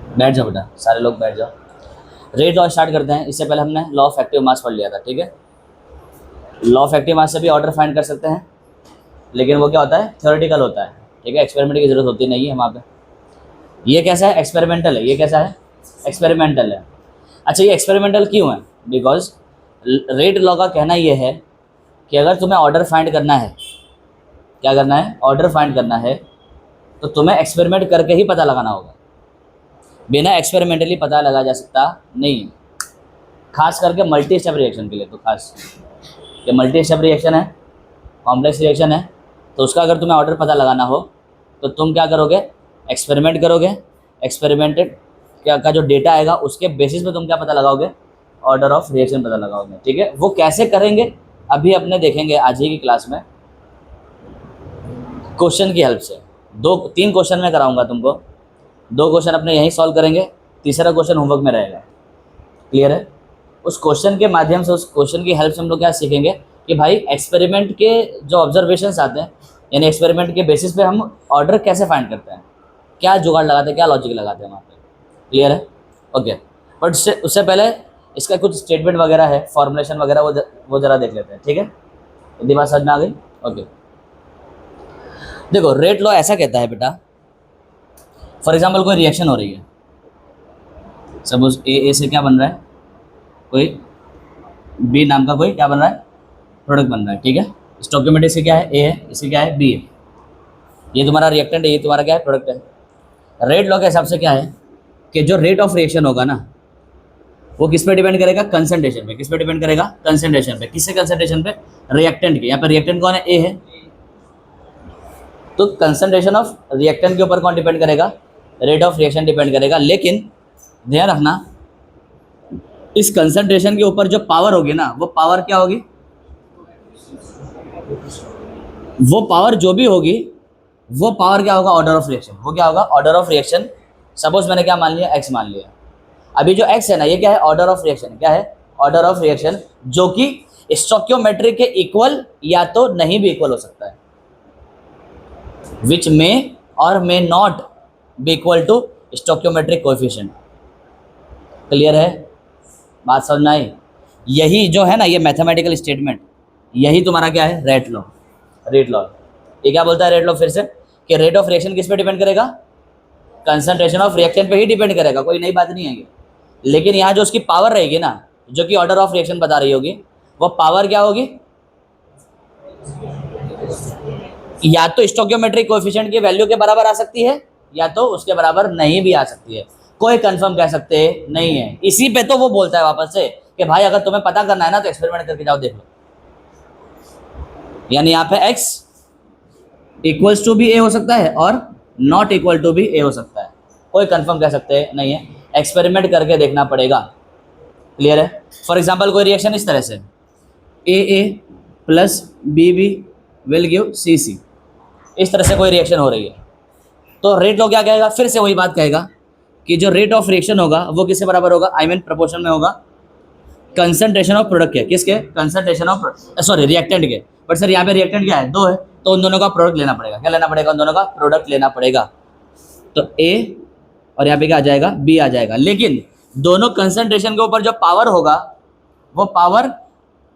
बैठ जाओ बेटा, सारे लोग बैठ जाओ। रेट लॉ स्टार्ट करते हैं। इससे पहले हमने लॉ ऑफ एक्टिव मास पढ़ लिया था, ठीक है। लॉ ऑफ एक्टिव मास से भी ऑर्डर फाइंड कर सकते हैं, लेकिन वो क्या होता है, थ्योरेटिकल होता है, ठीक है। एक्सपेरिमेंट की जरूरत होती नहीं है वहाँ पे। ये कैसा है, एक्सपेरिमेंटल है। ये कैसा है, एक्सपेरिमेंटल है। अच्छा, ये एक्सपेरिमेंटल क्यों है? बिकॉज रेट लॉ का कहना ये है कि अगर तुम्हें ऑर्डर फाइंड करना है, क्या करना है, ऑर्डर फाइंड करना है, तो तुम्हें एक्सपेरिमेंट करके ही पता लगाना होगा। बिना एक्सपेरिमेंटली पता लगा जा सकता नहीं, खास करके मल्टी स्टेप रिएक्शन के लिए। तो खास ये मल्टी स्टेप रिएक्शन है, कॉम्प्लेक्स रिएक्शन है, तो उसका अगर तुम्हें ऑर्डर पता लगाना हो तो तुम क्या करोगे, एक्सपेरिमेंट करोगे। एक्सपेरिमेंटेड क्या का जो डेटा आएगा उसके बेसिस पे तुम क्या पता लगाओगे, ऑर्डर ऑफ रिएक्शन पता लगाओगे, ठीक है। वो कैसे करेंगे अभी अपने देखेंगे आज ही की क्लास में, क्वेश्चन की हेल्प से। 2-3 क्वेश्चन में कराऊंगा तुमको, 2 क्वेश्चन अपने यहीं सॉल्व करेंगे, तीसरा क्वेश्चन होमवर्क में रहेगा। क्लियर है? उस क्वेश्चन के माध्यम से, उस क्वेश्चन की हेल्प से हम लोग क्या सीखेंगे कि भाई एक्सपेरिमेंट के जो ऑब्जर्वेशंस आते हैं, यानी एक्सपेरिमेंट के बेसिस पे हम ऑर्डर कैसे फाइंड करते हैं, क्या जुगाड़ लगाते हैं, क्या लॉजिक लगाते हैं वहाँ पे। क्लियर है? ओके। बट उससे पहले इसका कुछ स्टेटमेंट वगैरह है, फॉर्मुलेशन वगैरह, वो जरा देख लेते हैं, ठीक है। यदि बात समझ में आ गई? ओके। देखो, रेट लॉ ऐसा कहता है बेटा, फॉर एग्जाम्पल कोई रिएक्शन हो रही है, सपोज ए से क्या बन रहा है, कोई बी नाम का कोई क्या बन रहा है, प्रोडक्ट बन रहा है, ठीक है। स्टोकियोमेट्री से क्या है, ए है, इससे क्या है, बी है। ये तुम्हारा रिएक्टेंट है, ये तुम्हारा क्या है, प्रोडक्ट है। रेट लॉ के हिसाब से क्या है कि जो रेट ऑफ रिएक्शन होगा ना, वो किस पे डिपेंड करेगा, कंसंट्रेशन पे। किस पे डिपेंड करेगा, कंसंट्रेशन पे। किससे कंसंट्रेशन पे, रिएक्टेंट के। यहाँ पे रिएक्टेंट कौन है, ए है, तो कंसंट्रेशन ऑफ रिएक्टेंट के ऊपर कौन डिपेंड करेगा, रेट ऑफ रिएक्शन डिपेंड करेगा। लेकिन ध्यान रखना, इस कंसंट्रेशन के ऊपर जो पावर होगी ना, वो पावर क्या होगी, वो पावर जो भी होगी, वो पावर क्या होगा, ऑर्डर ऑफ रिएक्शन। वो क्या होगा, ऑर्डर ऑफ रिएक्शन। सपोज मैंने क्या मान लिया, एक्स मान लिया। अभी जो एक्स है ना, ये क्या है, ऑर्डर ऑफ रिएक्शन। क्या है, ऑर्डर ऑफ रिएक्शन, जो कि स्टोकियोमेट्री के इक्वल या तो नहीं भी इक्वल हो सकता है, which may or may not be equal to stoichiometric coefficient. Clear है, बात समझ में आई? यही जो है ना, ये मैथमेटिकल स्टेटमेंट, यही तुम्हारा क्या है, रेट लॉ। रेट लॉ ये क्या बोलता है, रेट लॉ फिर से, कि रेट ऑफ रिएक्शन किस पे डिपेंड करेगा, कंसंट्रेशन ऑफ रिएक्शन पे ही डिपेंड करेगा, कोई नई बात नहीं है ये। लेकिन यहाँ जो उसकी पावर रहेगी ना, जो कि ऑर्डर ऑफ रिएक्शन बता रही होगी, वो पावर क्या होगी, या तो स्टोकियोमेट्रिक कोएफिशिएंट की वैल्यू के बराबर आ सकती है, या तो उसके बराबर नहीं भी आ सकती है। कोई कंफर्म कह सकते नहीं है। इसी पे तो वो बोलता है वापस से कि भाई अगर तुम्हें पता करना है ना, तो एक्सपेरिमेंट करके जाओ, देख लो। यानी यहाँ पे x इक्वल्स टू भी ए हो सकता है और नॉट इक्वल टू भी ए हो सकता है। कोई कंफर्म कह सकते नहीं है, एक्सपेरिमेंट करके देखना पड़ेगा। क्लियर है? फॉर एग्जाम्पल कोई रिएक्शन इस तरह से, A plus B will give C, इस तरह से कोई रिएक्शन हो रही है, तो रेट लॉ क्या कहेगा, फिर से वही बात कहेगा कि जो रेट ऑफ रिएक्शन होगा वो किससे बराबर होगा, आई मीन प्रोपोर्शन में होगा कंसंट्रेशन ऑफ प्रोडक्ट के, किसके, कंसंट्रेशन ऑफ सॉरी रिएक्टेंट के। बट सर यहाँ पे रिएक्टेंट क्या है, 2 है, तो उन दोनों का प्रोडक्ट लेना पड़ेगा। क्या लेना पड़ेगा, उन दोनों का प्रोडक्ट लेना पड़ेगा। तो ए और यहाँ पे क्या आ जाएगा, बी आ जाएगा। लेकिन दोनों कंसंट्रेशन के ऊपर जो पावर होगा, वो पावर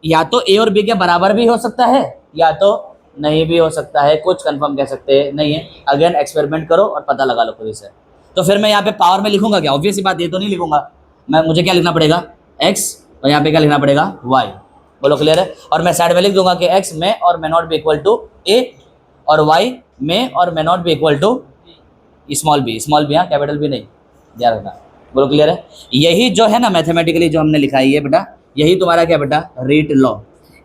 या तो ए और बी के बराबर भी हो सकता है, या तो नहीं भी हो सकता है। कुछ कंफर्म कह सकते नहीं है। अगेन एक्सपेरिमेंट करो और पता लगा लो खुद से। तो फिर मैं यहाँ पे पावर में लिखूंगा क्या, ऑब्वियस सी बात, ये तो नहीं लिखूंगा मैं। मुझे क्या लिखना पड़ेगा, x, और यहाँ पे क्या लिखना पड़ेगा, y। बोलो क्लियर है? और मैं साइड में लिख दूंगा कि x में और may not be equal to a, और y में और may not be equal to small B. Small B, हाँ, कैपिटल बी नहीं, ध्यान रखना। बोलो क्लियर है? यही जो है ना मैथमेटिकली जो हमने लिखा है ये बेटा, यही तुम्हारा क्या बेटा, रेट लॉ।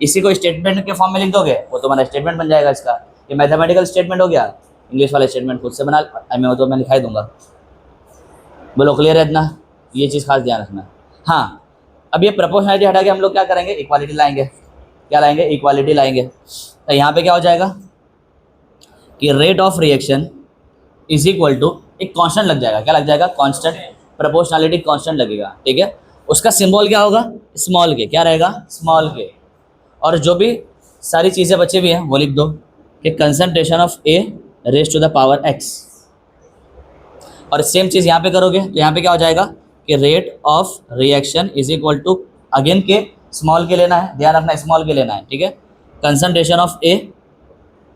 इसी को स्टेटमेंट के फॉर्म में लिख दोगे, वो तुम्हारा स्टेटमेंट बन जाएगा इसका। ये मैथमेटिकल स्टेटमेंट हो गया। इंग्लिश वाला स्टेटमेंट खुद से बना, मैं वो तो मैं लिखाई दूंगा। बोलो क्लियर है इतना? ये चीज़ खास ध्यान रखना। हाँ, अब ये प्रोपोर्शनलिटी हटा के हम लोग क्या करेंगे, इक्वालिटी लाएंगे। क्या लाएंगे, इक्वालिटी लाएंगे। तो यहाँ पे क्या हो जाएगा कि rate of reaction is equal to, एक कांस्टेंट लग जाएगा। क्या लग जाएगा, कांस्टेंट, प्रोपोर्शनलिटी कांस्टेंट लगेगा, ठीक है। उसका सिंबल क्या होगा, स्मॉल के। क्या रहेगा, स्मॉल के। और जो भी सारी चीज़ें बची हुई हैं वो लिख दो कि concentration of A raise to the power x। और सेम चीज़ यहाँ पे करोगे तो यहाँ पे क्या हो जाएगा कि rate of reaction is equal to again K small K लेना है, ध्यान रखना स्मॉल के लेना है, ठीक है। Concentration of A,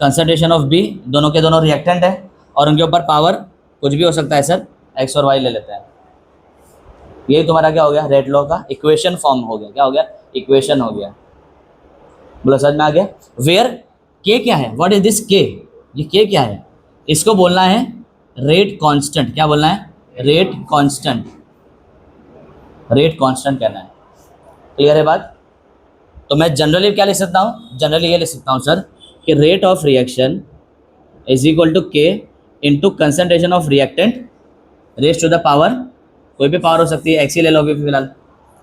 concentration of B, दोनों के दोनों रिएक्टेंट है और उनके ऊपर पावर कुछ भी हो सकता है सर, एक्स और वाई ले लेते हैं। ये तुम्हारा क्या हो गया, रेट लॉ का इक्वेशन फॉर्म हो गया, क्या हो गया, इक्वेशन हो गया। बोलो समझ में आ गया। वेयर के क्या है, व्हाट इज दिस के, ये के क्या है, इसको बोलना है रेट कांस्टेंट। क्या बोलना है, रेट कांस्टेंट, रेट कांस्टेंट कहना है। क्लियर है बात। तो मैं जनरली क्या लिख सकता हूँ, जनरली ये लिख सकता हूँ सर कि rate of reaction is equal to k into concentration of reactant raise to the power, कोई भी पावर हो सकती है, एक्स ही ले लो अभी फिलहाल।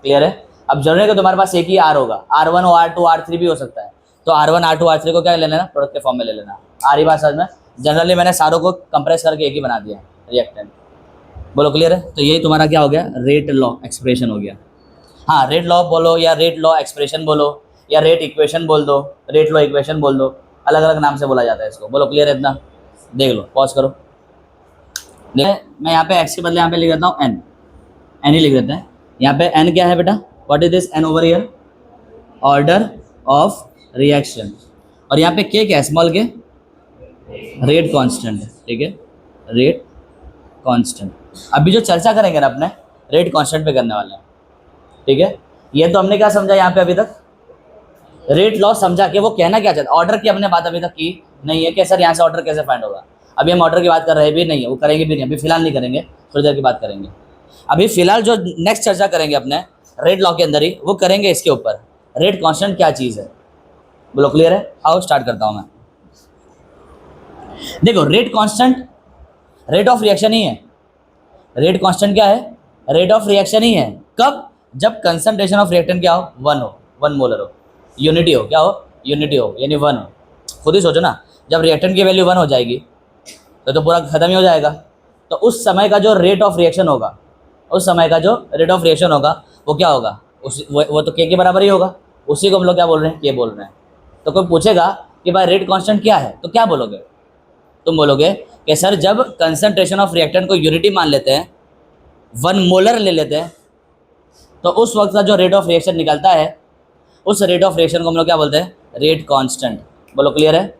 क्लियर है। अब जरूरी है कि तुम्हारे पास एक ही आर होगा, R1 हो, R2 R3 भी हो सकता है, तो R1 R2 R3 को क्या ले लेना, प्रोडक्ट के फॉर्म में ले लेना। आ रही बात समझ में। जनरली मैंने सारों को कंप्रेस करके एक ही बना दिया रिएक्टेंट। बोलो क्लियर है। तो यही तुम्हारा क्या हो गया, रेट लॉ एक्सप्रेशन हो गया। हाँ, रेट लॉ बोलो या रेट लॉ एक्सप्रेशन बोलो या रेट इक्वेशन बोल दो, रेट लॉ इक्वेशन बोल दो, अलग अलग नाम से बोला जाता है इसको। बोलो क्लियर है इतना, देख लो, पॉज करो। मैं यहाँ पे एक्स के बदले यहाँ पे लिख देता हूँ एन, एन ही लिख देते हैं। यहाँ पे एन क्या है बेटा, what is this n over here, order of reaction. और यहाँ पे के क्या है, स्मॉल के, रेट कांस्टेंट, ठीक है, रेट कांस्टेंट। अभी जो चर्चा करेंगे ना अपने रेट कांस्टेंट पे करने वाले हैं, ठीक है। ये तो हमने क्या समझा यहाँ पे अभी तक, रेट लॉ समझा कि वो कहना क्या चाहता है। ऑर्डर की हमने बात अभी तक की नहीं है कि सर यहाँ से ऑर्डर कैसे फाइंड होगा। अभी हम ऑर्डर की बात कर रहे भी नहीं है, वो करेंगे भी नहीं, अभी फिलहाल नहीं करेंगे, थोड़ी देर की बात करेंगे। अभी फिलहाल जो नेक्स्ट चर्चा करेंगे अपने रेट लॉ के अंदर ही, वो करेंगे इसके ऊपर, रेट कांस्टेंट क्या चीज़ है। बोलो क्लियर है। आओ स्टार्ट करता हूँ मैं। देखो rate constant rate of reaction ही है। रेट कांस्टेंट क्या है, रेट ऑफ रिएक्शन ही है। कब, जब कंसंट्रेशन ऑफ रिएक्टेंट क्या हो, 1 हो, 1 मोलर हो, यूनिटी हो, क्या हो, यूनिटी हो, यानी 1 हो। खुद ही सोचो ना, जब रिएक्टेंट की वैल्यू 1 हो जाएगी तो पूरा खत्म ही हो जाएगा। तो उस समय का जो रेट ऑफ रिएक्शन होगा, उस समय का जो रेट ऑफ रिएक्शन होगा वो क्या होगा, वो तो के बराबर ही होगा। उसी को हम लोग क्या बोल रहे हैं, के बोल रहे हैं। तो कोई पूछेगा कि भाई रेट कांस्टेंट क्या है, तो क्या बोलोगे, तुम बोलोगे कि सर जब कंसंट्रेशन ऑफ रिएक्टेंट को यूनिटी मान लेते हैं, 1 मोलर ले लेते हैं, तो उस वक्त का जो रेट ऑफ रिएक्शन निकलता है, उस रेट ऑफ रिएक्शन को हम लोग क्या बोलते हैं, रेट कांस्टेंट। बोलो क्लियर है,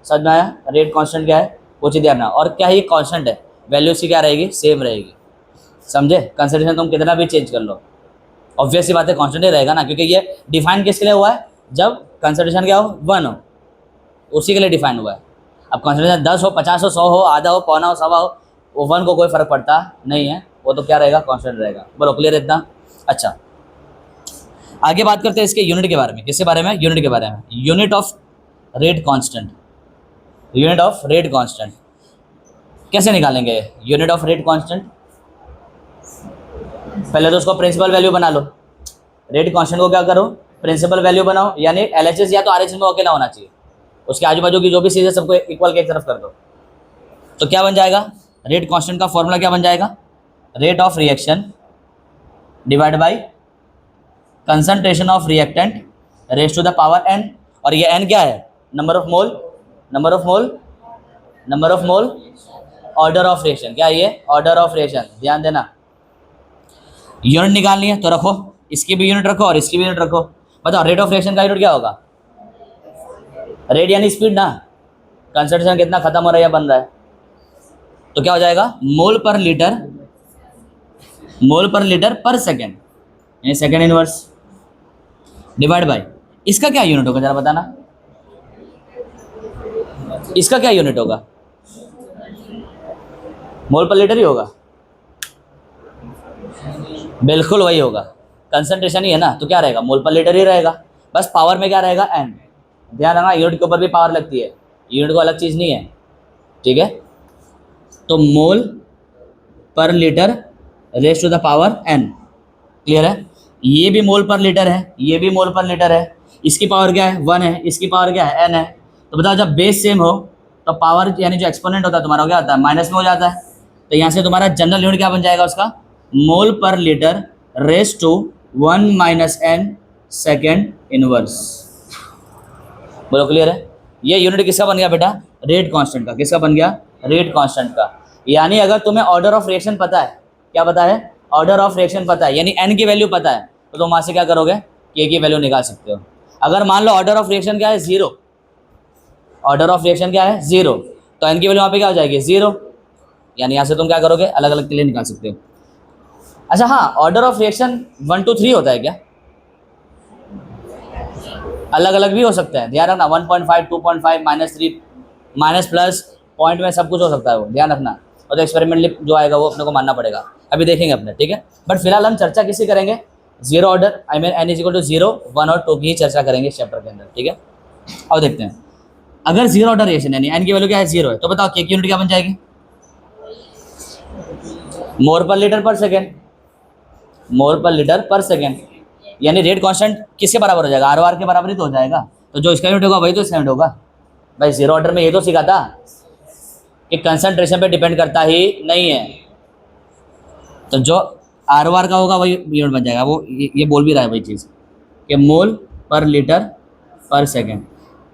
समझ में आया। रेट कांस्टेंट क्या है, पूछ दिया ना। और क्या ये कांस्टेंट है, वैल्यू उसकी क्या रहेगी, सेम रहेगी। समझे, कंसंट्रेशन तुम कितना भी चेंज कर लो, ऑब्वियस सी बात है कांस्टेंट ही रहेगा ना, क्योंकि ये डिफाइन किसके लिए हुआ है, जब कंसंट्रेशन क्या हो, 1 हो, उसी के लिए डिफाइन हुआ है। अब कंसंट्रेशन 10 हो, 50 हो, 100 हो, आधा हो, पौना हो, सवा हो, वो 1 को कोई फर्क पड़ता नहीं है, वो तो क्या रहेगा, कांस्टेंट रहेगा। बोलो क्लियर है इतना। अच्छा, आगे बात करते हैं इसके यूनिट के बारे में। किसके बारे में, यूनिट के बारे में। Unit of rate constant, unit of rate constant कैसे निकालेंगे, यूनिट ऑफ रेट कांस्टेंट। पहले तो उसको प्रिंसिपल वैल्यू बना लो। रेट कांस्टेंट को क्या करो, प्रिंसिपल वैल्यू बनाओ, यानी एलएचएस या तो आरएचएस में अकेला होना चाहिए, उसके आजू बाजू की जो भी चीज़ है सबको इक्वल के एक तरफ कर दो। तो क्या बन जाएगा, रेट कांस्टेंट का फॉर्मूला क्या बन जाएगा, rate of reaction divide by concentration of reactant raise to the power n। और ये n क्या है, number of mole, number of mole, number of mole, order of reaction. क्या है ये, ऑर्डर ऑफ रिएक्शन। ध्यान देना, यूनिट निकालनी है तो रखो, इसकी भी यूनिट रखो और इसकी भी यूनिट रखो। बताओ रेट ऑफ रिएक्शन का यूनिट क्या होगा, रेट यानी स्पीड ना, कंसंट्रेशन कितना खत्म हो रहा है या बन रहा है, तो क्या हो जाएगा, मोल पर लीटर, मोल पर लीटर पर सेकेंड, यानी सेकेंड इनवर्स, डिवाइड बाय इसका क्या यूनिट होगा, जरा बताना, इसका क्या यूनिट होगा, मोल पर लीटर ही होगा, बिल्कुल वही होगा, कंसंट्रेशन ही है ना, तो क्या रहेगा, मोल पर लीटर ही रहेगा, बस पावर में क्या रहेगा, n। ध्यान रखना, यूनिट के ऊपर भी पावर लगती है, यूनिट को अलग चीज़ नहीं है, ठीक है। तो mole per litre raise to the power n। Clear है। ये भी मोल पर लीटर है, ये भी मोल पर लीटर है, इसकी पावर क्या है, 1 है, इसकी पावर क्या है, n है। तो बताओ जब बेस सेम हो तो पावर यानी जो एक्सपोनेंट होता है तुम्हारा क्या होता है, माइनस में हो जाता है। तो यहाँ से तुम्हारा जनरल यूनिट क्या बन जाएगा उसका, mole per litre raise to 1 minus n second inverse. बोलो क्लियर है। ये यूनिट किसका बन गया बेटा, रेट कांस्टेंट का। किसका बन गया, रेट कांस्टेंट का। यानी अगर तुम्हें ऑर्डर ऑफ रिएक्शन पता है, क्या पता है, ऑर्डर ऑफ रिएक्शन पता है, यानी एन की वैल्यू पता है, तो तुम वहाँ से क्या करोगे, के की वैल्यू निकाल सकते हो। अगर मान लो ऑर्डर ऑफ रिएक्शन क्या है, जीरो, ऑर्डर ऑफ रिएक्शन क्या है, जीरो, तो एन की वैल्यू वहाँ पे क्या हो जाएगी, जीरो, यानी यहाँ से तुम क्या करोगे, अलग अलग के लिए निकाल सकते हो। अच्छा हाँ, ऑर्डर ऑफ रिएक्शन 1 2 3 होता है क्या, अलग अलग भी हो सकता है, ध्यान रखना, 1.5 2.5 -3 माइनस प्लस पॉइंट में सब कुछ हो सकता है, वो ध्यान रखना, और तो एक्सपेरिमेंटली जो आएगा वो अपने को मानना पड़ेगा, अभी देखेंगे अपने, ठीक है। बट फिलहाल हम चर्चा किसी करेंगे, zero order, I mean n is equal to 0 1 और 2 की ही चर्चा करेंगे इस चैप्टर के अंदर, ठीक है। अब देखते हैं, अगर जीरो ऑर्डर रिएक्शन यानी एन की वैल्यू क्या है, जीरो है, तो बताओ के की यूनिट क्या बन जाएगी, मोल पर लीटर पर सेकेंड, मोल पर लीटर पर सेकेंड, यानी रेट कांस्टेंट किसके बराबर हो जाएगा, आर के बराबर ही तो हो जाएगा, तो जो इसका यूनिट होगा वही तो इसका यूनिट होगा। भाई जीरो ऑर्डर में ये तो सीखा था कि कंसंट्रेशन पे डिपेंड करता ही नहीं है, तो जो आर का होगा वही यूनिट बन जाएगा, वो ये बोल भी रहा है वही चीज़ कि मोल पर लीटर पर सेकेंड।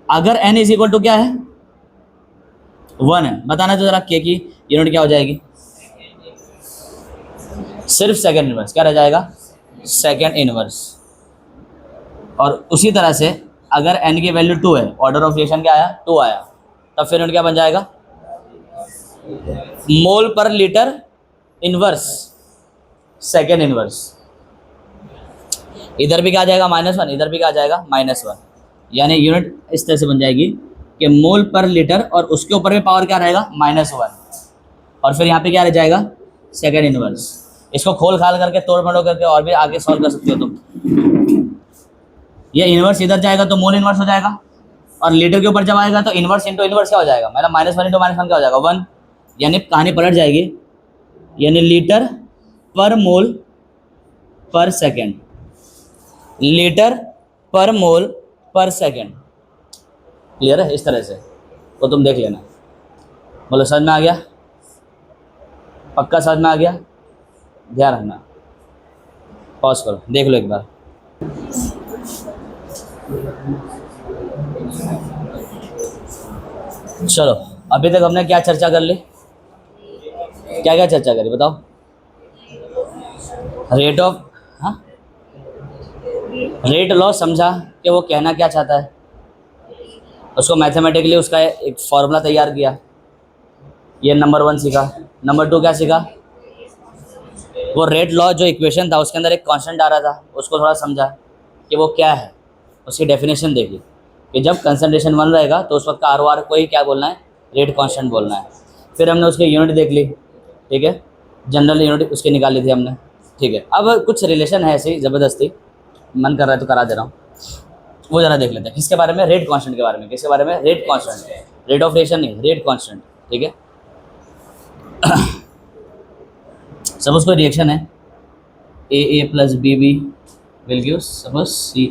अगर एन इज इक्वल टू क्या है, 1 है, बताना तो जरा के की यूनिट क्या हो जाएगी, सिर्फ सेकेंड इनवर्स, क्या रह जाएगा, सेकेंड इनवर्स। और उसी तरह से अगर n की वैल्यू 2 है, ऑर्डर ऑफ रिएक्शन क्या आया, 2 आया, तब फिर यूनिट क्या बन जाएगा, मोल per litre inverse, second inverse. इधर भी क्या आ जाएगा, -1, इधर भी क्या आ जाएगा, -1, यानी यूनिट इस तरह से बन जाएगी कि मोल पर लीटर और उसके ऊपर भी पावर क्या रहेगा, -1, और फिर यहाँ पे क्या रह जाएगा, सेकेंड इनवर्स। इसको खोल खाल करके तोड़ मड़ोड़ करके और भी आगे सॉल्व कर सकते हो तुम। ये इनवर्स इधर जाएगा तो मोल इनवर्स हो जाएगा, और लीटर के ऊपर जब आएगा तो इनवर्स इंटू इनवर्स क्या हो जाएगा, मतलब -1 इंटू -1 क्या हो जाएगा, 1, यानी कहानी पलट जाएगी, यानी लीटर पर मोल पर सेकेंड, लीटर पर मोल पर सेकेंड। क्लियर है, इस तरह से तो तुम देख लेना, बोलो समझ में आ गया, पक्का समझ में आ गया, ध्यान रखना, पॉज करो, देख लो एक बार। चलो अभी तक हमने क्या चर्चा कर ली, क्या क्या चर्चा करी बताओ, रेट ऑफ, हाँ, रेट लॉ समझा कि वो कहना क्या चाहता है, उसको मैथमेटिकली उसका एक फॉर्मूला तैयार किया, ये नंबर 1 सीखा। नंबर 2 क्या सीखा, वो रेट लॉ जो इक्वेशन था उसके अंदर एक कांस्टेंट आ रहा था, उसको थोड़ा समझा कि वो क्या है, उसकी डेफिनेशन देखी कि जब कंसंट्रेशन 1 रहेगा तो उस वक्त आर आर को ही क्या बोलना है, रेट कांस्टेंट बोलना है। फिर हमने उसकी यूनिट देख ली, ठीक है, जनरल यूनिट उसकी निकाल ली थी हमने, ठीक है। अब कुछ रिलेशन है ऐसे ही ज़बरदस्ती, मन कर रहा है तो करा दे रहा हूँ, वो ज़रा देख लेते हैं। किसके बारे में, रेट कांस्टेंट के बारे में, किसके बारे में, rate constant, rate of reaction नहीं, रेट कांस्टेंट, ठीक है। सपोज कोई रिएक्शन है, A plus B will give suppose C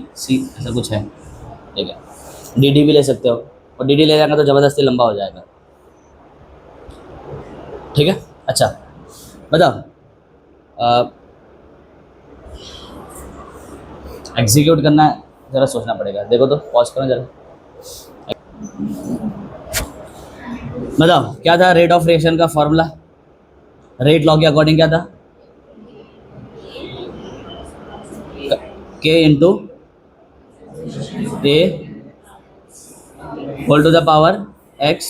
ऐसा कुछ है, ठीक है, डी भी ले सकते हो, और डी ले जाएगा तो ज़बरदस्ती लंबा हो जाएगा, ठीक है। अच्छा बताओ, एग्जीक्यूट करना है, ज़रा सोचना पड़ेगा, देखो तो पॉज करो ज़रा, बताओ क्या था रेट ऑफ रिएक्शन का फॉर्मूला, रेट लॉ के अकॉर्डिंग क्या था, K into A whole to the power x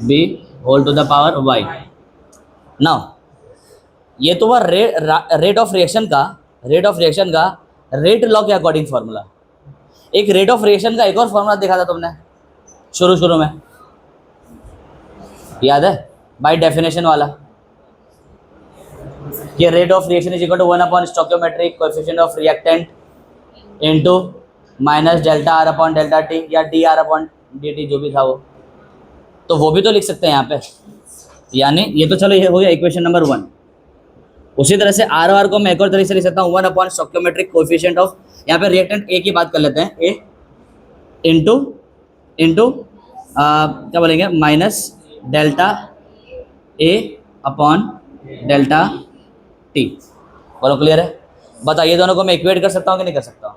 b whole to the power y। Now ये तो वह रेट ऑफ रिएक्शन का रेट लॉ के अकॉर्डिंग फॉर्मूला। एक रेट ऑफ रिएक्शन का एक और फॉर्मूला देखा था तुमने शुरू में, याद है, बाय डेफिनेशन वाला, कि rate of reaction is equal to 1 upon stoichiometric coefficient of reactant into minus delta R upon delta T, या D R upon D T, जो भी था वो, तो वो भी तो लिख सकते हैं यहाँ पे। यानी ये तो चलो ये हो गया इक्वेशन नंबर 1। उसी तरह से आर आर को मैं एक और तरीके से लिख सकता हूँ 1 अपॉन स्टोइकियोमेट्रिक कोएफिशिएंट ऑफ, यहाँ पे रिएक्टेंट ए की बात कर लेते हैं, ए इंटू क्या बोलेंगे, minus delta A upon delta T. बोलो क्लियर है, बताओ ये दोनों को मैं इक्वेट कर सकता हूँ कि नहीं कर सकता हूँ,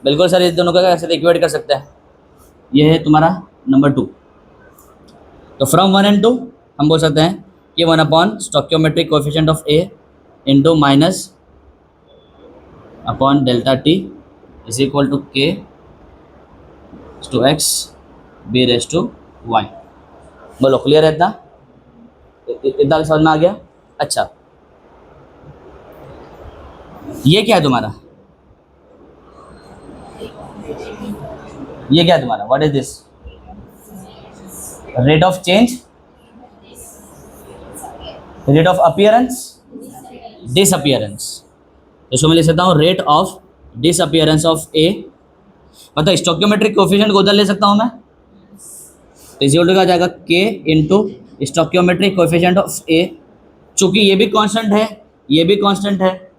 बिल्कुल सर, ये दोनों को कैसे इक्वेट कर सकते हैं। ये है तुम्हारा नंबर 2, तो फ्रॉम 1 and 2 हम बोल सकते हैं ये 1 upon stoichiometric coefficient of A into minus upon delta T is equal to k to x B raise to y. बोलो क्लियर है इतना? इतना समझ में आ गया? अच्छा, ये क्या है तुम्हारा? ये क्या है तुम्हारा? What is this? Rate of change, rate of appearance, disappearance. तो इसको मैं लिख सकता हूँ रेट ऑफ डिसअपीयरेंस ऑफ ए। मतलब स्टोक्योमेट्रिक कोएफिशिएंट को उधर ले सकता हूँ मैं, तो इसी क्या आ जाएगा के इंटू स्टोक्योमेट्रिक कोएफिशिएंट ऑफ ए। चूंकि ये भी कांस्टेंट है, ये भी कांस्टेंट है,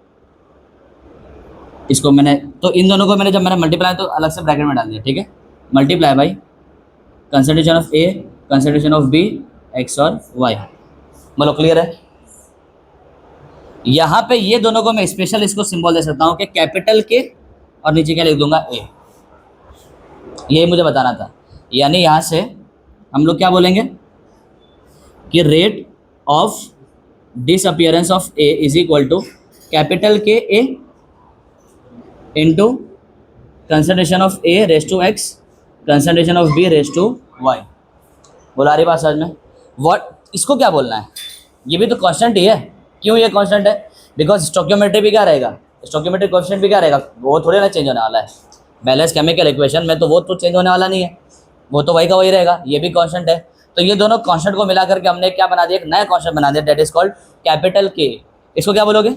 इसको मैंने, तो इन दोनों को मैंने जब मैंने मल्टीप्लाई तो अलग से ब्रैकेट में डाल दिया, ठीक है। Multiply by concentration of A, concentration of B, x और वाई। बोलो क्लियर है? यहाँ पे ये दोनों को मैं स्पेशल इसको सिंबल दे सकता हूँ कि कैपिटल के और नीचे क्या लिख दूंगा ए। ये मुझे बताना था। यानी यहाँ से हम लोग क्या बोलेंगे कि rate of disappearance of A is equal to capital के A into concentration of A raise to x, concentration of B raise to y. बोला रही बात समझ में? व्हाट, इसको क्या बोलना है? ये भी तो कांस्टेंट ही है। क्यों ये कांस्टेंट है? बिकॉज स्टोक्योमेट्री भी क्या रहेगा, स्टोक्योमेट्रिक कोएफिशिएंट भी क्या रहेगा, वो थोड़े ना चेंज होने वाला है। बैलेंस केमिकल इक्वेशन में तो वो तो चेंज होने वाला नहीं है, वो तो वही का वही रहेगा। ये भी कांस्टेंट है। तो ये दोनों कांस्टेंट को मिला करके हमने क्या बना दिया, एक नया कांस्टेंट बना दिया, दैट इज कॉल्ड कैपिटल के। इसको क्या बोलोगे?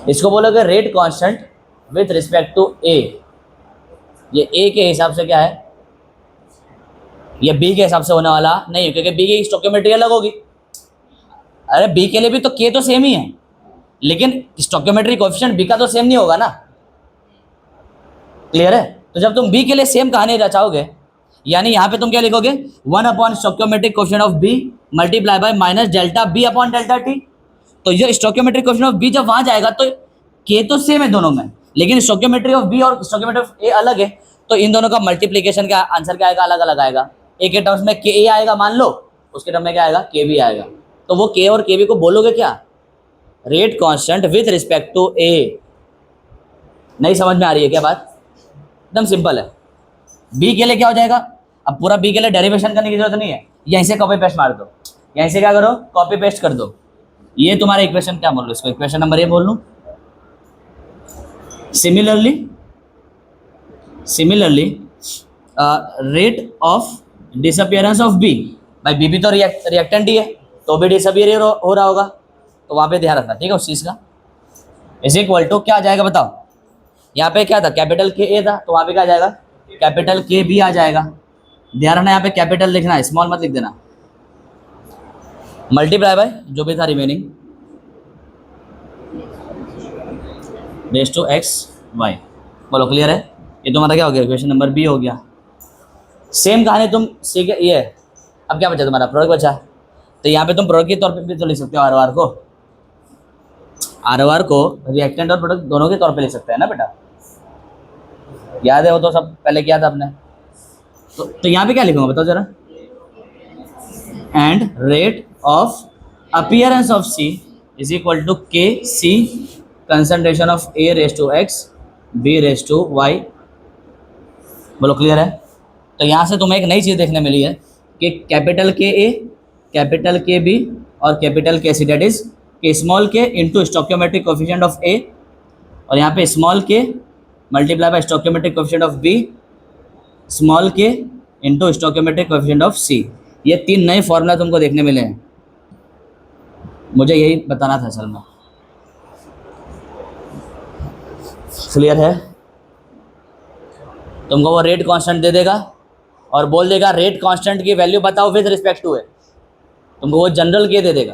इसको बोलोगे rate constant with respect to A. ये ए के हिसाब से क्या है, ये बी के हिसाब से होने वाला नहीं है, क्योंकि बी की स्टोक्योमेट्री अलग होगी। अरे बी के लिए भी तो के तो सेम ही है, लेकिन स्टोक्योमेट्रिक कोएफिशिएंट बी का तो सेम नहीं होगा ना। क्लियर है? तो जब तुम बी के लिए सेम कहानी रचाओगे, यानी यहाँ पे तुम क्या लिखोगे, 1 upon stoichiometric coefficient of B multiply by minus delta B upon delta t. तो ये स्टोक्योमेट्रिक कोएफिशिएंट ऑफ बी जब वहां जाएगा तो के तो सेम है दोनों में, लेकिन स्टोक्योमेट्री ऑफ बी और स्टोक्योमेट्री ऑफ ए अलग है। तो इन दोनों का मल्टीप्लीकेशन का आंसर क्या आएगा, अलग अलग आएगा। ए के टर्म्स में के ए आएगा मान लो, उसके टर्म में क्या आएगा, के बी आएगा। तो वो के और के बी को बोलोगे क्या, rate constant with respect to A. नहीं समझ में आ रही है क्या बात? एकदम सिंपल है। बी के लिए क्या हो जाएगा, अब पूरा बी के लिए डेरिवेशन करने की जरूरत नहीं है, यहीं से कॉपी पेस्ट मार दो, यहीं से क्या करो, कॉपी पेस्ट कर दो। ये तुम्हारा इक्वेशन क्या बोल लो, इसको इक्वेशन नंबर ए बोल लूँ। Similarly rate of disappearance of B, भाई बी भी तो रिएक्टेंट ही है, तो भी डिसअपियर हो रहा होगा, तो वहाँ पे ध्यान रखना, ठीक है उस चीज़ का। इज इक्वल टू क्या आ जाएगा बताओ, यहाँ पे क्या था, कैपिटल के ए था, तो वहाँ पे क्या आ जाएगा, कैपिटल के बी आ जाएगा। ध्यान रखना यहाँ पे कैपिटल लिखना है, स्मॉल मत लिख देना। मल्टीप्लाई बाय जो भी था remaining raise to x y. बोलो क्लियर है? ये तुम्हारा क्या हो गया, इक्वेशन नंबर बी हो गया। सेम कहानी तुम सीख, ये अब क्या बचा तुम्हारा, प्रोडक्ट बचा। तो यहाँ पे तुम प्रोडक्ट के तौर पे भी तो लिख सकते हो, आर को, आर को रिएक्टेंट और प्रोडक्ट दोनों के तौर पे लिख सकते हैं ना बेटा, याद है वो तो सब पहले किया था आपने। तो यहाँ पे क्या लिखूंगा बताओ जरा, and rate of appearance of C is equal to k C concentration of A raise to x B raise to y. बोलो क्लियर है? तो यहाँ से तुम्हें एक नई चीज़ देखने मिली है कि कैपिटल के ए, कैपिटल के बी और capital K C, that is K small k into stoichiometric coefficient of A, और यहाँ पे small k multiply by stoichiometric coefficient of B, small k into stoichiometric coefficient of C. ये तीन नए formula तुमको देखने मिले हैं, मुझे यही बताना था असल में। क्लियर है? तुमको वो रेट कांस्टेंट दे देगा और बोल देगा रेट कांस्टेंट की वैल्यू बताओ विद रिस्पेक्ट टू ए। तुमको वो जनरल के दे देगा,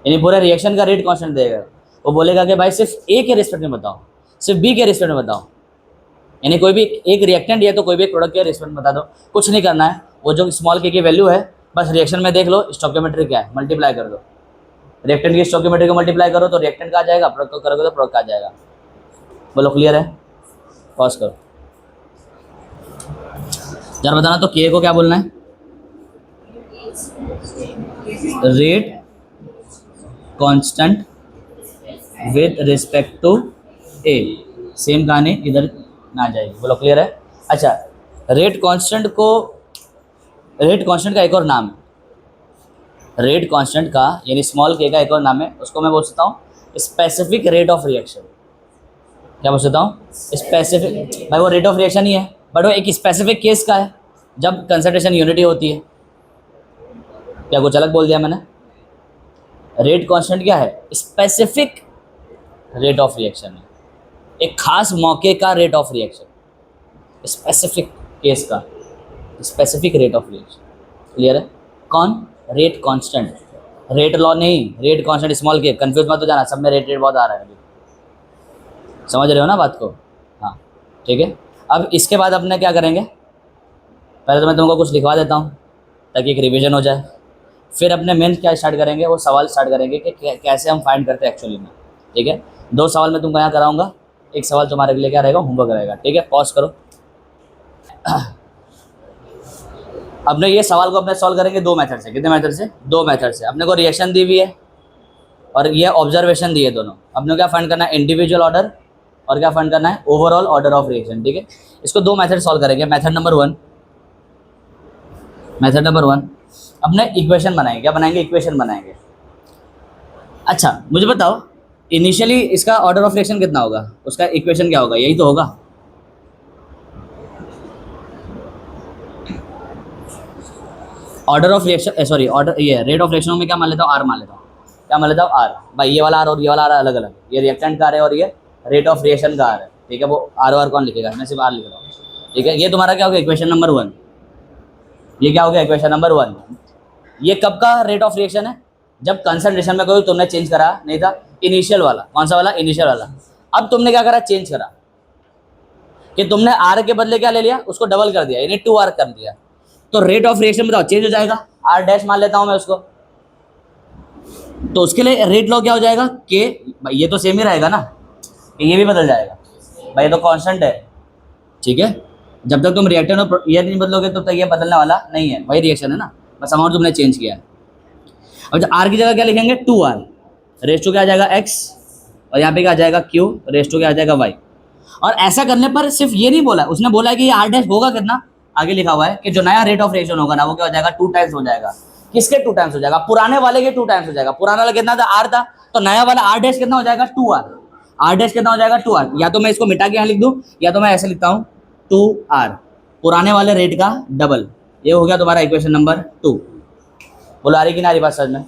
यानी पूरे रिएक्शन का रेट कांस्टेंट देगा। वो बोलेगा कि भाई सिर्फ ए के रिस्पेक्ट में बताओ, सिर्फ बी के रिस्पेक्ट में बताओ, यानी कोई भी एक रिएक्टेंट है तो कोई भी एक प्रोडक्ट के रिस्पेक्ट में बता दो। कुछ नहीं करना है, वो जो स्मॉल के की वैल्यू है बस रिएक्शन में देख लो स्टोक्योमेट्री क्या है, मल्टीप्लाई कर दो। रिएक्टेंट की स्टोक्योमेट्री को मल्टीप्लाई करो तो रिएक्टेंट का आ जाएगा, प्रोडक्ट को करोगे तो प्रोडक्ट का आ जाएगा। बोलो क्लियर है? पॉज करो जरा बताना, तो के को क्या बोलना है, rate constant with respect to A, same कहानी इधर ना जाएगी। बोलो क्लियर है? अच्छा, रेट कांस्टेंट का एक और नाम है, रेट कांस्टेंट का यानी स्मॉल के का एक और नाम है, उसको मैं बोल सकता हूँ स्पेसिफिक रेट ऑफ रिएक्शन। क्या बोल सकता हूँ? स्पेसिफिक। भाई वो रेट ऑफ रिएक्शन ही है, बट वो एक स्पेसिफिक केस का है जब कंसंट्रेशन यूनिटी होती है। क्या कुछ अलग बोल दिया मैंने? रेट कांस्टेंट क्या है? स्पेसिफिक रेट ऑफ रिएक्शन है, एक खास मौके का rate of reaction, specific case का specific rate of reaction. Clear है? कौन? रेट कांस्टेंट, रेट लॉ नहीं, rate constant small k. Confuse मत हो जाना, सब में रेट बहुत आ रहा है अभी। समझ रहे हो ना बात को? हाँ ठीक है। अब इसके बाद अपने क्या करेंगे, पहले तो मैं तुमको कुछ लिखवा देता हूँ ताकि एक रिवीजन हो जाए, फिर अपने मेन क्या स्टार्ट करेंगे, वो सवाल स्टार्ट करेंगे कि कैसे हम फाइंड करते हैं एक्चुअली में। ठीक है, 2 सवाल मैं तुमको यहाँ कराऊंगा, एक सवाल तुम्हारे लिए क्या रहेगा, होमवर्क रहेगा। ठीक है, पॉज करो। अपने ये सवाल को अपने सॉल्व करेंगे 2 मेथड से। कितने मेथड से? 2 मेथड से। अपने को रिएक्शन दी हुई है और ये ऑब्जर्वेशन दी है, दोनों। अपने को क्या फाइंड करना है? इंडिविजुअल ऑर्डर, और क्या फाइंड करना है? Overall order of reaction. ठीक है, इसको 2 मेथड सॉल्व करेंगे। मेथड नंबर 1 अपने इक्वेशन बनाएंगे। क्या बनाएंगे? इक्वेशन बनाएंगे। अच्छा मुझे बताओ, इनिशियली इसका ऑर्डर ऑफ रिएक्शन कितना होगा, उसका इक्वेशन क्या होगा? यही तो होगा। Order of reaction, sorry order, ये रेट ऑफ रिएक्शन में क्या मान लेता हूँ? आर मान लेता हूँ। क्या मान लेता हूँ? आर। भाई ये वाला आर और ये वाला आर अलग अलग, ये रिएक्टेंट का आर है और ये रेट ऑफ रिएक्शन का आर है। ठीक है, वो आर कौन लिखेगा? मैं सिर्फ आर लिख रहा हूँ। ठीक है, ये तुम्हारा क्या हो गया? Equation number 1। ये क्या हो गया? Equation number 1। ये कब का रेट ऑफ रिएक्शन है? जब कंसंट्रेशन में कोई तुमने चेंज करा नहीं था, इनिशियल वाला। कौन सा वाला? इनिशियल वाला। अब तुमने क्या करा? चेंज करा कि तुमने आर के बदले क्या ले लिया? उसको डबल कर दिया, यानी 2r कर दिया। तो रेट ऑफ रिएक्शन बताओ, चेंज हो जाएगा। आर डैश मान लेता हूं मैं उसको, तो उसके लिए रेट लॉ क्या हो जाएगा? के, ये तो सेम ही रहेगा ना, ये भी बदल जाएगा भाई, ये तो कांस्टेंट है। ठीक है, जब तक तुम रिएक्टेंट और ये नहीं बदलोगे तो ये बदलने वाला नहीं है, वही रिएक्शन है ना, बस अमाउंट तुमने चेंज किया है। अब आर की जगह क्या लिखेंगे? 2r रेस टू क्या आ जाएगा? x, और यहाँ पे क्या आ जाएगा? q रेस टू क्या आ जाएगा? y। और ऐसा करने पर सिर्फ ये नहीं बोला, उसने बोला है कि ये r डैश होगा कितना, आगे लिखा हुआ है कि जो नया रेट ऑफ रिएक्शन होगा ना, वो क्या हो जाएगा? 2 टाइम्स हो जाएगा। किसके 2 टाइम्स हो जाएगा? पुराने वाले के 2 टाइम्स हो जाएगा। पुराना वाला कितना था? r था, तो नया वाला r डैश कितना हो जाएगा? 2r। r डैश कितना हो जाएगा? 2r। या तो मैं इसको मिटा के यहाँ लिख दूँ, या तो मैं ऐसे लिखता हूँ 2r, पुराने वाले रेट का डबल। ये हो गया तुम्हारा इक्वेशन नंबर 2। बोला आ रही कि ना आ रही बात समझ में?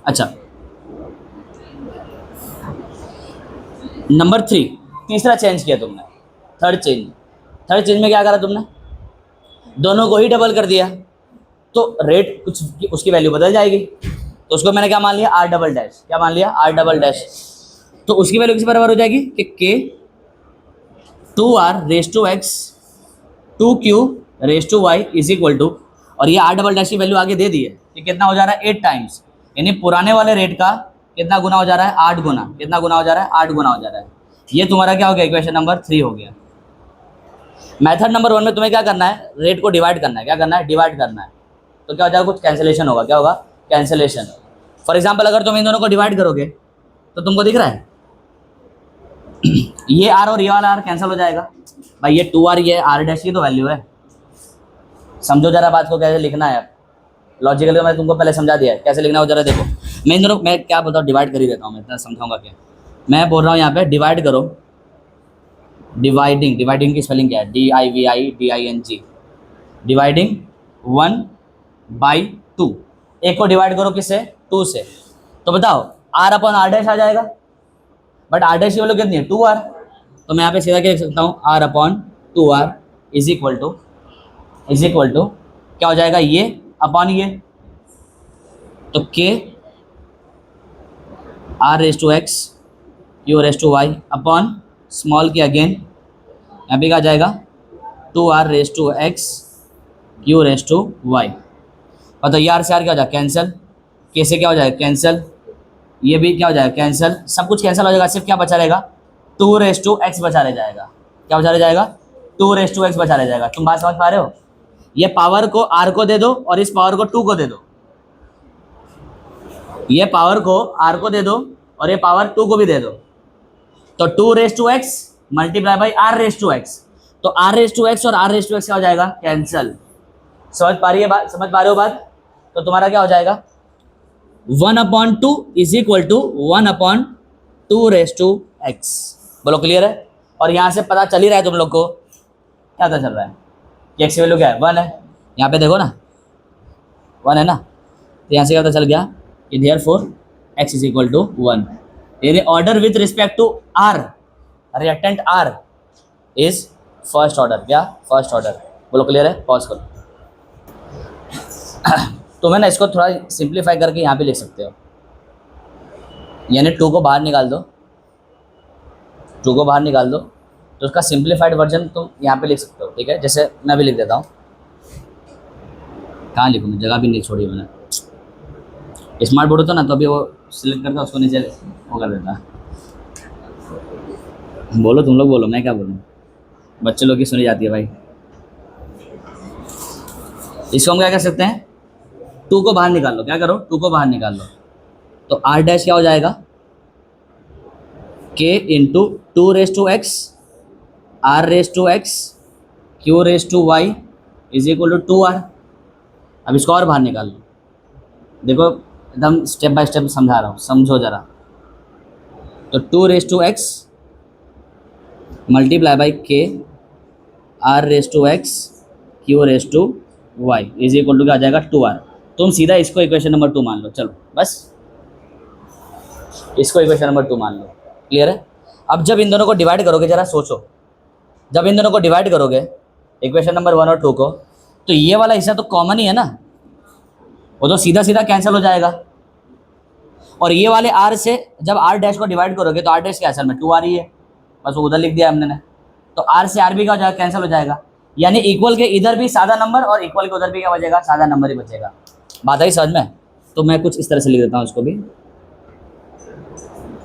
अच्छा, नंबर 3, तीसरा चेंज किया तुमने, थर्ड चेंज में क्या करा तुमने? दोनों को ही डबल कर दिया, तो रेट कुछ उसकी वैल्यू बदल जाएगी। तो उसको मैंने क्या मान लिया? R double dash. क्या मान लिया? R double dash. तो उसकी वैल्यू किस बराबर हो जाएगी कि K 2r raise to x 2q raise to y is equal to, और ये आर डबल डैश की वैल्यू आगे दे दी है कि कितना हो जा रहा है? 8 टाइम्स, यानी पुराने वाले रेट का कितना गुना हो जा रहा है? 8 गुना। कितना गुना हो जा रहा है? 8 गुना हो जा रहा है। ये तुम्हारा क्या हो गया? इक्वेशन नंबर 3 हो गया। मेथड नंबर 1 में तुम्हें क्या करना है? रेट को डिवाइड करना है। क्या करना है? डिवाइड करना है। तो क्या हो जाएगा? कुछ कैंसिलेशन होगा। क्या होगा? कैंसिलेशन। फॉर एग्जाम्पल अगर तुम इन दोनों को डिवाइड करोगे तो तुमको दिख रहा है ये आर और ये वाला आर कैंसिल हो जाएगा। भाई ये 2r, ये आर डैश की तो वैल्यू है। समझो जरा बात को, कैसे लिखना है। लॉजिकल मैं तुमको पहले समझा दिया है, कैसे लिखना हो जरा देखो। मैं इन दोनों, मैं क्या बताऊँ, डिवाइड कर ही देता हूँ, मैं इतना समझाऊंगा क्या। मैं बोल रहा हूँ यहाँ पे डिवाइड करो। डिवाइडिंग की स्पेलिंग क्या है? DIVIDING। डिवाइडिंग 1/2। एक को डिवाइड करो किससे? 2 से। तो बताओ r अपॉन आर डैश आ जाएगा, बट आर डैश की वैल्यू कितनी है? 2r। तो मैं यहाँ पे सीधा क्या लिख सकता हूँ? r upon 2r is equal to क्या हो जाएगा? ये अपॉन ये, तो k r raise to x q raise to y upon small k again यहाँ पे क्या आ जाएगा? 2r raise to x q raise to y। बताओ ये r से r क्या हो जाएगा? कैंसिल। k से क्या हो जाएगा? कैंसिल। ये भी क्या हो जाएगा? कैंसिल। सब कुछ कैंसिल हो जाएगा, सिर्फ क्या बचा रहेगा? 2 रेस टू x बचा रह जाएगा। क्या बचा रह जाएगा? 2 रेस टू x बचा रह जाएगा। तुम बात समझ पा रहे हो? ये पावर को r को दे दो और इस पावर को 2 को दे दो, ये पावर को r को दे दो और ये पावर 2 को भी दे दो, तो 2 मल्टीप्लाई बाई r, तो r और r क्या हो जाएगा, कैंसल। समझ पा रहे हो बात? तो तुम्हारा क्या हो जाएगा, 1/2 इज इक्वल टू 1/2 बोलो क्लियर है? और यहाँ से पता चल ही रहा है तुम लोग को, क्या पता चल रहा है कि एक्स की वैल्यू क्या है, 1 है। यहाँ पे देखो ना 1 है ना, तो यहाँ से क्या पता चल गया कि therefore x is equal to 1। यानी order with respect to r, reactant r is first order. क्या फर्स्ट ऑर्डर? बोलो क्लियर है? पॉज करो। तो मैं ना इसको थोड़ा सिंप्लीफाई करके यहाँ पे लिख सकते हो, यानी 2 को बाहर निकाल दो, 2 को बाहर निकाल दो, तो उसका सिंप्लीफाइड वर्जन तुम यहाँ पे लिख सकते हो, ठीक है? जैसे मैं भी लिख देता हूँ, कहाँ लिखूँ, जगह भी नहीं छोड़ी मैंने। स्मार्ट बोर्ड होता ना तो अभी वो सिलेक्ट करता उसको नीचे वो कर देता। बोलो तुम लोग बोलो, मैं क्या बोलूँ, बच्चे लोग की सुनी जाती है भाई। इसको हम क्या कर सकते हैं, 2 को बाहर निकाल लो, क्या करो 2 को बाहर निकाल लो, तो r डैश क्या हो जाएगा, k into 2x r q/y is equal to 2r। अब इसको और बाहर निकाल लो, देखो एकदम स्टेप बाय स्टेप समझा रहा हूँ, समझो ज़रा। तो 2x multiply by k r/x q/y is equal to क्या आ जाएगा, 2r। तुम सीधा इसको इक्वेशन नंबर 2 मान लो, चलो बस इसको इक्वेशन नंबर 2 मान लो। क्लियर है? अब जब इन दोनों को डिवाइड करोगे, जरा सोचो, जब इन दोनों को डिवाइड करोगे इक्वेशन नंबर 1 और 2 को, तो ये वाला हिस्सा तो कॉमन ही है ना, वो तो सीधा सीधा कैंसिल हो जाएगा। और ये वाले r से जब r डैश को डिवाइड करोगे तो r डैश के असल में 2r ही है, बस वो उधर लिख दिया हमने ने, तो r से r भी क्या हो जाएगा, कैंसिल हो जाएगा। यानी इक्वल के इधर भी सादा नंबर और इक्वल के उधर भी क्या बचेगा, सादा नंबर ही बचेगा। बात आई समझ में? तो मैं कुछ इस तरह से लिख देता हूँ इसको भी,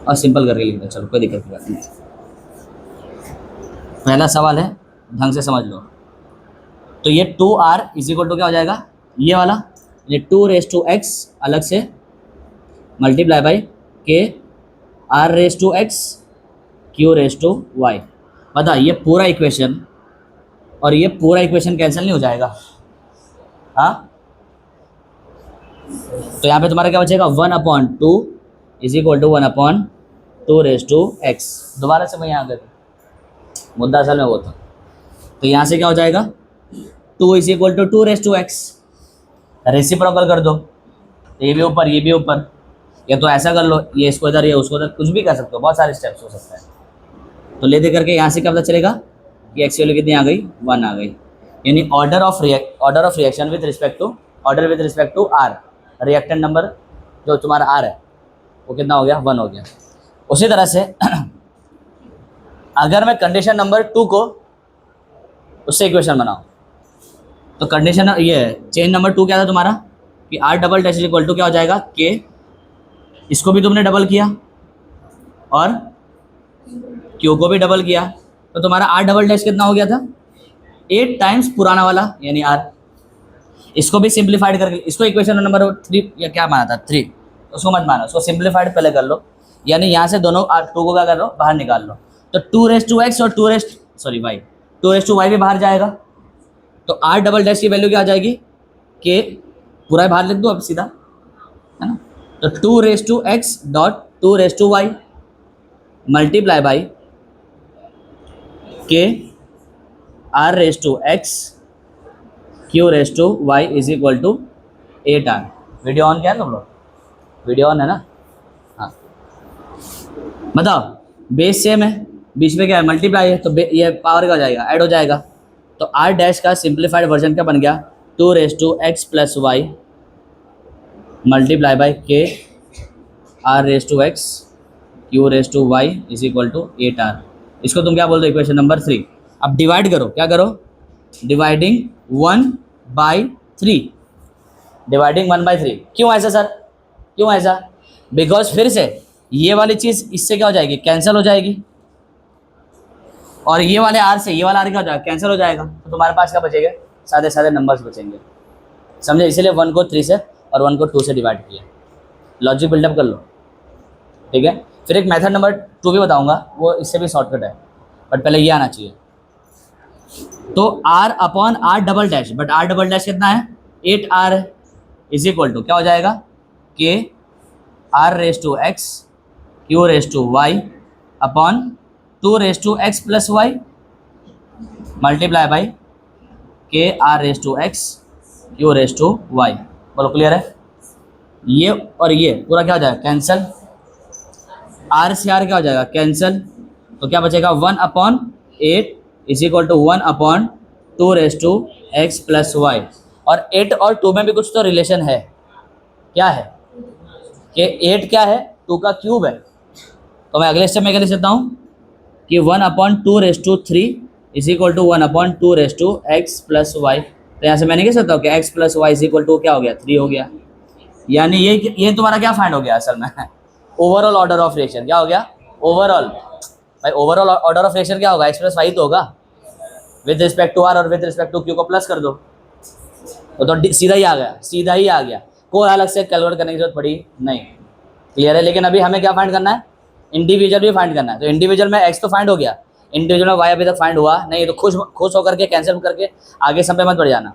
और सिंपल करके लिख देता हूँ, चलो कोई दिक्कत की बात नहीं। पहला सवाल है, ढंग से समझ लो। तो ये 2r इज इक्वल टू क्या हो जाएगा, ये वाला, ये 2x अलग से multiply by k r/x q/y। बता, ये पूरा इक्वेशन और ये पूरा इक्वेशन कैंसिल नहीं हो जाएगा? हाँ, तो यहाँ पे तुम्हारा क्या बचेगा, 1/2 इज इक्वल टू 1/2x। दोबारा से मैं यहाँ कर, मुद्दा असल में वो था। तो यहाँ से क्या हो जाएगा, 2 is equal to 2x, reciprocal कर दो, ये भी ऊपर ये भी ऊपर, या तो ऐसा कर लो, ये इसको इधर ये उसको इधर, कुछ भी कर सकते हो, बहुत सारे स्टेप्स हो सकते हैं। तो ले दे करके यहाँ से क्या पता चलेगा कि x वैल्यू कितनी आ गई, 1 आ गई। यानी order of reaction with respect to r, reactant number जो तुम्हारा r है वो कितना हो गया, 1 हो गया। उसी तरह से अगर मैं कंडीशन नंबर 2 को उससे इक्वेशन बनाऊँ, तो कंडीशन ये चेंज नंबर 2 क्या था तुम्हारा, कि r double dash equal to क्या हो जाएगा, k, इसको भी तुमने डबल किया और q को भी डबल किया, तो तुम्हारा r डबल डैश कितना हो गया था, 8 टाइम्स पुराना वाला यानी r। इसको भी सिंप्लीफाइड करके, इसको इक्वेशन नंबर 3 या क्या माना था, 3, उसको मत मानो, उसको सिंप्लीफाइड पहले कर लो। यानी यहाँ से दोनों 2 को क्या कर लो, बाहर निकाल लो, तो 2x और 2y भी बाहर जाएगा, तो r डबल डैश की वैल्यू क्या आ जाएगी, k पूरा बाहर लिख दो अब सीधा, है ना। तो 2x dot 2y multiply by k r/x q/y is equal to 8r। Video on क्या है तुम लोग, वीडियो ऑन है ना? हाँ बताओ, बेस सेम है, बीच में क्या है, मल्टीप्लाई है, तो ये पावर का हो जाएगा, ऐड हो जाएगा। तो r डैश का सिंप्लीफाइड वर्जन क्या बन गया, 2x + y multiply by k r/x q/y is equal to 8r। इसको तुम क्या बोल दो, इक्वेशन नंबर 3। अब डिवाइड करो, क्या करो, डिवाइडिंग 1/3, डिवाइडिंग 1/3। क्यों ऐसा सर, क्यों ऐसा? बिकॉज फिर से ये वाली चीज़ इससे क्या हो जाएगी, कैंसिल हो जाएगी, और ये वाले r से ये वाला r क्या हो जाएगा, कैंसिल हो जाएगा। तो तुम्हारे पास क्या बचेगा, सादे सादे नंबर्स बचेंगे, समझे? इसीलिए 1 को 3 से और 1 को 2 से डिवाइड किया। लॉजिक बिल्डअप कर लो, ठीक है। फिर एक मेथड नंबर 2 भी बताऊंगा, वो इससे भी शॉर्टकट है, बट पहले ये आना चाहिए। तो r upon r double dash, but r double dash कितना है 8r इज इक्वल टू क्या हो जाएगा k r raise to x q raise to y upon 2 raise to x plus y multiply by k r raise to x q raise to y। बोलो clear है। ये और ये पूरा क्या हो जाएगा कैंसिल, r से r क्या हो जाएगा कैंसिल, तो क्या बचेगा 1 upon 8 is equal to 1 upon 2 raise to x plus y. और 8 और 2 में भी कुछ तो रिलेशन है, क्या है कि 8 क्या है 2 का क्यूब है। तो मैं अगले स्टेप में क्या लिख सकता हूँ कि 1 upon 2 raise to 3 is equal to 1 upon 2 raise to x plus y. तो यहाँ से मैंने कह सकता हूँ कि x plus y is equal to क्या हो गया 3 हो गया। यानी ये तुम्हारा क्या फाइंड हो गया असल में ओवरऑल ऑर्डर ऑफ रिएक्शन क्या हो गया ओवरऑल। भाई ओवरऑल ऑर्डर ऑफ रिएक्शन क्या होगा x प्लस वाई तो होगा, विद रिस्पेक्ट टू r और विद रिस्पेक्ट टू q को प्लस कर दो तो सीधा ही आ गया, सीधा ही आ गया, कोई अलग से कैलकुलेट करने की जरूरत पड़ी नहीं। क्लियर है। लेकिन अभी हमें क्या फाइंड करना है इंडिविजुअल भी फाइंड करना है। तो इंडिविजुअल में x तो फाइंड हो गया, इंडिविजुअल में y अभी तक फाइंड हुआ नहीं, तो खुश होकर के कैंसिल करके आगे सब पे मत बढ़ जाना।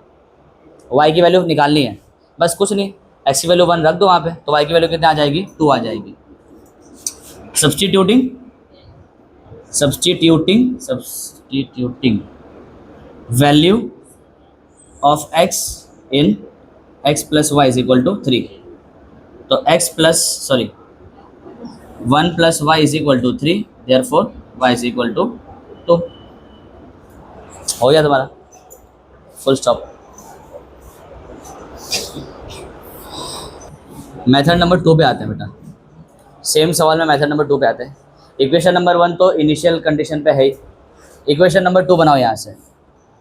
y की वैल्यू निकालनी है बस, कुछ नहीं, x की वैल्यू 1 रख दो वहाँ पे, तो y की वैल्यू कितनी आ जाएगी 2 आ जाएगी। Substituting value of x in x plus y is equal to 3। तो x plus 1 plus y is equal to 3, therefore y is equal to 2। हो गया तुम्हारा फुल स्टॉप। मेथड नंबर 2 पे आते हैं बेटा, सेम सवाल में मेथड नंबर 2 पे आते हैं। इक्वेशन नंबर 1 तो इनिशियल कंडीशन पे है ही, इक्वेशन नंबर 2 बनाओ यहाँ से।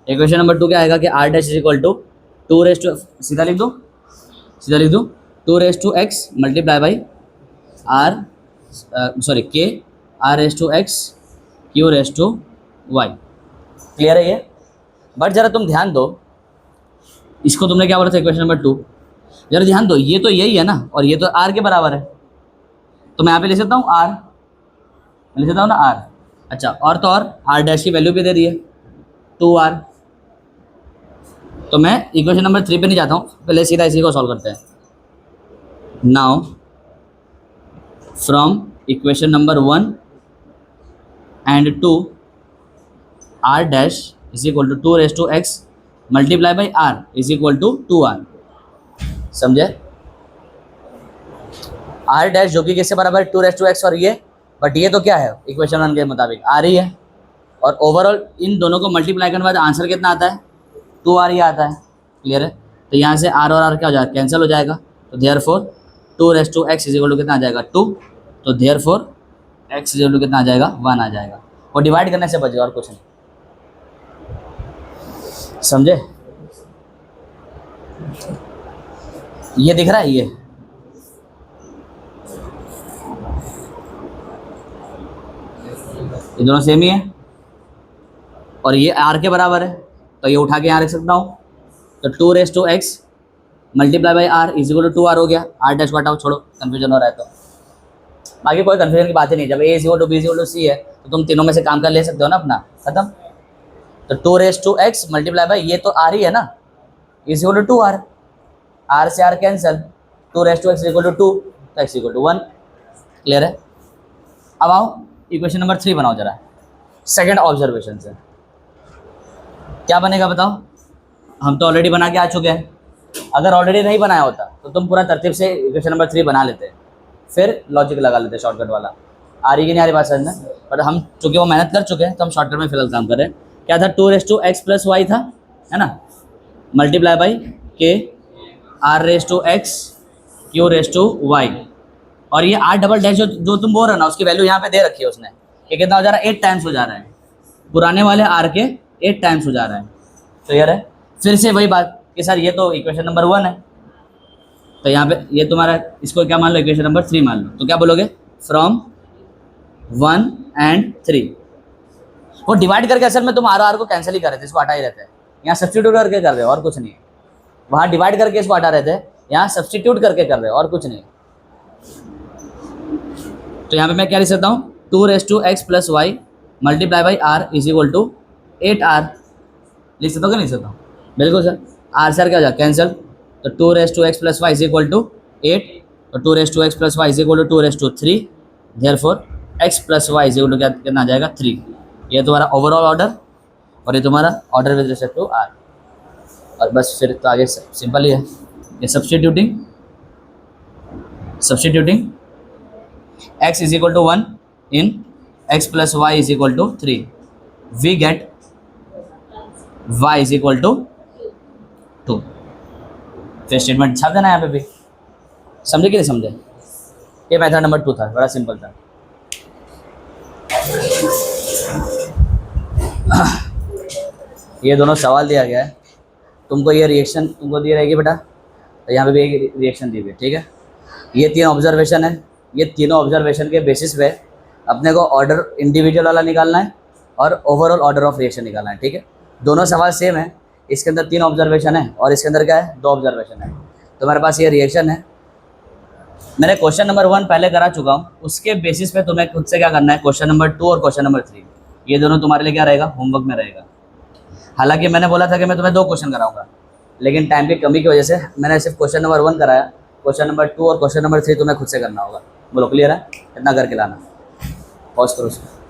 इक्वेशन नंबर 2 क्या आएगा कि r dash is equal to 2 raise to, सीधा लिख दो 2 raise to x multiply by k r raise to x q raise to y। Clear है ये। बट जरा तुम ध्यान दो, इसको तुमने क्या बोला था इक्वेशन नंबर 2, जरा ध्यान दो, ये तो यही है ना और ये तो r के बराबर है, तो मैं यहाँ पे लिख सकता हूँ r, लिख सकता हूँ ना r। अच्छा और तो और r डैश की वैल्यू भी दे दी है 2r। तो मैं इक्वेशन नंबर 3 पे नहीं जाता हूँ, पहले सीधा इसी को सॉल्व करते हैं। Now from equation number 1 and 2 r dash is equal to 2 raise to x multiply by r is equal to 2r। समझे। r डैश जो कि किससे बराबर है 2 रेस टू x, और ये बट ये तो क्या है इक्वेशन 1 के मुताबिक r ही है, और ओवरऑल इन दोनों को मल्टीप्लाई करने के बाद आंसर कितना आता है 2r ही आता है। क्लियर है। तो यहाँ से r और r क्या हो जाएगा कैंसिल हो जाएगा, तो therefore 2 raise to x is equal to कितना आ जाएगा 2, तो therefore x is equal to कितना आ जाएगा 1 आ जाएगा। और डिवाइड करने से बचेगा और कुछ नहीं। समझे। ये दिख रहा है, ये दोनों सेम ही है और ये r के बराबर है, तो ये उठा के यहाँ रख सकता हूँ। तो 2 raise to x multiply by r is equal to 2r हो गया। r डैश को हटाओ, छोड़ो, कन्फ्यूजन हो रहा है तो बाकी कोई कन्फ्यूजन की बात ही नहीं। जब a is equal to b is equal to c है तो तुम तीनों में से काम कर ले सकते हो ना अपना, खत्म। तो 2 raise to x multiply by ये तो r ही है ना is equal to 2r, r से r cancel, 2 raise to x equal to 2, तो x इक्वल टू 1। क्लियर है। अब आओ इक्वेशन नंबर 3 बनाओ जरा सेकंड ऑब्जर्वेशन से। क्या बनेगा बताओ। हम तो ऑलरेडी बना के आ चुके हैं, अगर ऑलरेडी नहीं बनाया होता तो तुम पूरा तरतीब से इक्वेशन नंबर 3 बना लेते, फिर लॉजिक लगा लेते शॉर्टकट वाला। आ रही कि नहीं आ रही बात समझ में। पर हम चूँकि वो मेहनत कर चुके हैं तो हम शॉर्टकट में फिलहाल काम कर रहे हैं। क्या था 2 raise to x plus y था, है ना, multiply by k r raise to x q raise to y। और ये r डबल डैश जो तुम बोल रहे हो ना उसकी वैल्यू यहाँ पे दे रखी है उसने, ये कितना हो जा रहा है 8 टाइम्स हो जा रहा है, पुराने वाले r के 8 टाइम्स हो जा रहा है। क्लियर है। फिर से वही बात कि सर ये तो इक्वेशन नंबर 1 है, तो यहाँ पे ये तुम्हारा इसको क्या मान लो इक्वेशन नंबर 3 मान लो। तो क्या बोलोगे फ्रॉम 1 एंड 3। वो डिवाइड करके असल में तुम r को कैंसिल ही कर रहे थे, इसको हटा ही रहते हैं, यहाँ सब्स्टिट्यूट करके कर रहे हो और कुछ नहीं। वहाँ डिवाइड करके इसको हटा रहे थे, यहाँ सब्स्टिट्यूट करके कर रहे हो और कुछ नहीं। तो यहाँ पे मैं क्या लिख सकता हूँ, 2x plus y multiply by R is equal to 8r लिख सकता हूँ क्या, लिख सकता हूँ? बिल्कुल सर। आर सर क्या हो जाए कैंसिल, तो 2x plus y is equal to 8, तो 2x plus y is equal to 2/3, therefore x plus y is equal to क्या कितना आ जाएगा 3। ये तुम्हारा ओवरऑल ऑर्डर और ये तुम्हारा order with respect to R. और बस फिर तो आगे सिंपल ही है, ये substituting x is equal to 1 in x plus y is equal to 3, we get y is equal to 2। फिर स्टेटमेंट छाप देना यहाँ पे भी, समझे कि नहीं समझे? ये मेथड नंबर 2 था, बड़ा सिंपल था। ये दोनों सवाल दिया गया है, तुमको ये रिएक्शन तुमको दी रहेगी बेटा, तो यहाँ पे भी एक रिएक्शन दी हुई है, ठीक है। ये 3 ऑब्जर्वेशन है, ये तीनों ऑब्जर्वेशन के बेसिस पे अपने को ऑर्डर इंडिविजुअल वाला निकालना है और ओवरऑल ऑर्डर ऑफ रिएक्शन निकालना है, ठीक है। दोनों सवाल सेम है, इसके अंदर 3 ऑब्जर्वेशन है और इसके अंदर क्या है 2 ऑब्जर्वेशन है। तो मेरे पास ये रिएक्शन है, मैंने क्वेश्चन नंबर 1 पहले करा चुका हूँ, उसके बेसिस पे तुम्हें खुद से क्या करना है, क्वेश्चन नंबर 2 और क्वेश्चन नंबर 3 ये दोनों तुम्हारे लिए क्या रहेगा, होमवर्क में रहेगा। हालांकि मैंने बोला था कि मैं तुम्हें 2 क्वेश्चन कराऊंगा, लेकिन टाइम की कमी की वजह से मैंने सिर्फ क्वेश्चन नंबर 1 कराया, क्वेश्चन नंबर 2 और क्वेश्चन नंबर 3 तुम्हें खुद से करना होगा। बोलो क्लियर है? इतना करके लाना, पॉज करो उसको।